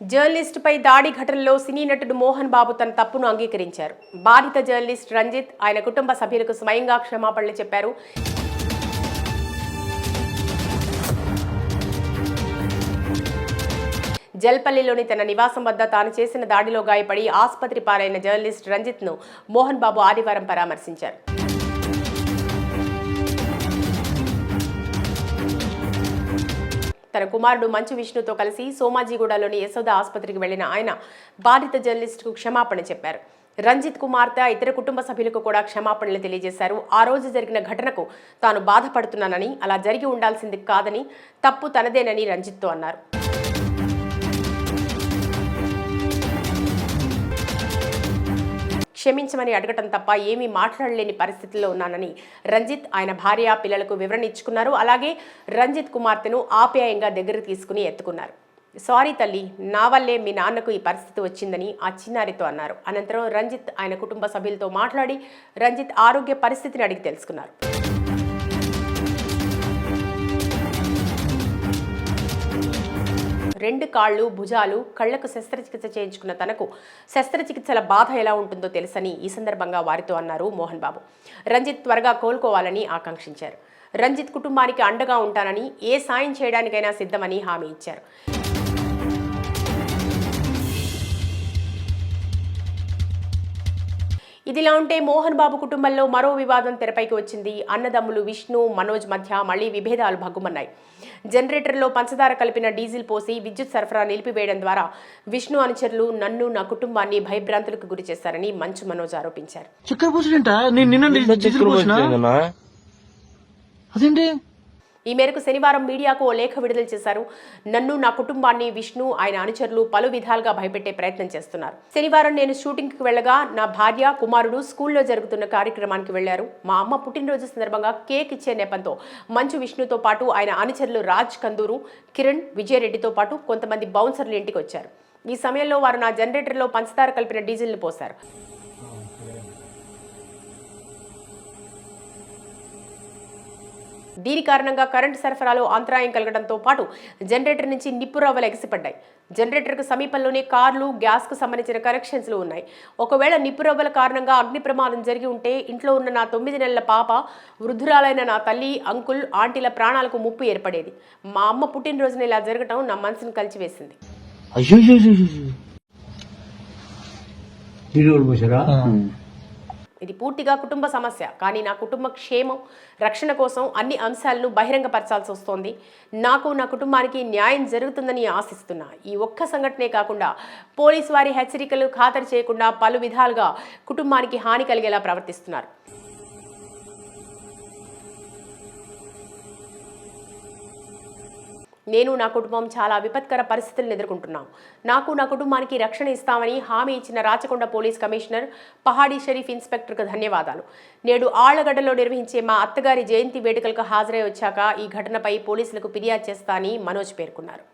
జర్నలిస్టుపై దాడి ఘటనలో సినీ నటుడు మోహన్ బాబు తన తప్పును అంగీకరించారు. బాధిత జర్నలిస్ట్ రంజిత్ ఆయన కుటుంబ సభ్యులకు స్వయంగా క్షమాపణలు చెప్పారు. జల్పల్లిలోని తన నివాసం వద్ద తాను చేసిన దాడిలో గాయపడి ఆసుపత్రి పాలైన జర్నలిస్ట్ రంజిత్ను మోహన్ బాబు ఆదివారం పరామర్శించారు. తన కుమారుడు మంచు విష్ణుతో కలిసి సోమాజిగూడలోని యశోద ఆసుపత్రికి వెళ్లిన ఆయన బాధిత జర్నలిస్టుకు క్షమాపణ చెప్పారు. రంజిత్ కుమార్తె ఇతర కుటుంబ సభ్యులకు కూడా క్షమాపణలు తెలియజేశారు. ఆ రోజు జరిగిన ఘటనకు తాను బాధపడుతున్నానని, అలా జరిగి ఉండాల్సింది కాదని, తప్పు తనదేనని రంజిత్తో అన్నారు. క్షమించమని అడగటం తప్ప ఏమీ మాట్లాడలేని పరిస్థితుల్లో ఉన్నానని రంజిత్ ఆయన భార్య పిల్లలకు వివరణ ఇచ్చుకున్నారు. అలాగే రంజిత్ కుమార్తెను ఆప్యాయంగా దగ్గరకు తీసుకుని ఎత్తుకున్నారు. సారీ తల్లి, నా వల్లే మీ నాన్నకు ఈ పరిస్థితి వచ్చిందని ఆ చిన్నారితో అన్నారు. అనంతరం రంజిత్ ఆయన కుటుంబ సభ్యులతో మాట్లాడి రంజిత్ ఆరోగ్య పరిస్థితిని అడిగి తెలుసుకున్నారు. రెండు కాళ్ళు, భుజాలు, కళ్లకు శస్త్రచికిత్స చేయించుకున్న తనకు శస్త్రచికిత్సల బాధ ఎలా ఉంటుందో తెలుసని ఈ సందర్భంగా వారితో అన్నారు మోహన్ బాబు. రంజిత్ త్వరగా కోలుకోవాలని ఆకాంక్షించారు. రంజిత్ కుటుంబానికి అండగా ఉంటానని, ఏ సాయం చేయడానికైనా సిద్ధమని హామీ ఇచ్చారు. ఇదిలా ఉంటే మోహన్ బాబు కుటుంబంలో మరో వివాదం తెరపైకి వచ్చింది. అన్నదమ్ములు విష్ణు, మనోజ్ మధ్య మళ్లీ విభేదాలు భగ్గుమన్నాయి. జనరేటర్లో పంచదార కలిపిన డీజిల్ పోసి విద్యుత్ సరఫరా నిలిపివేయడం ద్వారా విష్ణు అనుచరులు నన్ను, నా కుటుంబాన్ని భయభ్రాంతులకు గురి చేశారని మంచు మనోజ్ ఆరోపించారు. ఈ మేరకు శనివారం మీడియాకు ఓ లేఖ విడుదల చేశారు. నన్ను, నా కుటుంబాన్ని విష్ణు, ఆయన అనుచరులు పలు విధాలుగా భయపెట్టే ప్రయత్నం చేస్తున్నారు. శనివారం నేను షూటింగ్కి వెళ్లగా నా భార్య, కుమారుడు స్కూల్లో జరుగుతున్న కార్యక్రమానికి వెళ్లారు. మా అమ్మ పుట్టినరోజు సందర్భంగా కేక్ ఇచ్చే నెపంతో మంచు విష్ణుతో పాటు ఆయన అనుచరులు రాజ్ కందూరు, కిరణ్, విజయరెడ్డితో పాటు కొంతమంది బౌన్సర్లు ఇంటికి వచ్చారు. ఈ సమయంలో వారు నా జనరేటర్లో పంచదార కలిపిన డీజిల్ను పోశారు. దీని కారణంగా కరెంటు సరఫరాలో అంతరాయం కలగడంతో పాటు జనరేటర్ నుంచి నిప్పురవ్వలు ఎగసిపడ్డాయి. జనరేటర్కు సమీపంలోనే కార్లు, గ్యాస్కు సంబంధించిన కనెక్షన్స్లు ఉన్నాయి. ఒకవేళ నిప్పురవ్వల కారణంగా అగ్ని ప్రమాదం జరిగి ఉంటే ఇంట్లో ఉన్న నా 9 నెలల పాప, వృద్ధురాలైన నా తల్లి, అంకుల్, ఆంటీల ప్రాణాలకు ముప్పు ఏర్పడేది. మా అమ్మ పుట్టినరోజున ఇలా జరగటం నా మనసును కలిచివేసింది. ఇది పూర్తిగా కుటుంబ సమస్య. కానీ నా కుటుంబ క్షేమం, రక్షణ కోసం అన్ని అంశాలను బహిరంగపరచాల్సి వస్తోంది. నాకు, నా కుటుంబానికి న్యాయం జరుగుతుందని ఆశిస్తున్నా. ఈ ఒక్క సంఘటనే కాకుండా పోలీసు వారి హెచ్చరికలు ఖాతరు చేయకుండా పలు విధాలుగా కుటుంబానికి హాని కలిగేలా ప్రవర్తిస్తున్నారు. నేను, నా కుటుంబం చాలా విపత్కర పరిస్థితులను ఎదుర్కొంటున్నాం. నాకు, నా కుటుంబానికి రక్షణ ఇస్తామని హామీ ఇచ్చిన రాచకొండ పోలీస్ కమిషనర్, పహాడీ షరీఫ్ ఇన్స్పెక్టర్కు ధన్యవాదాలు. నేడు ఆళ్లగడ్డలో నిర్వహించే మా అత్తగారి జయంతి వేడుకలకు హాజరై వచ్చాక ఈ ఘటనపై పోలీసులకు ఫిర్యాదు చేస్తా అని మనోజ్ పేర్కొన్నారు.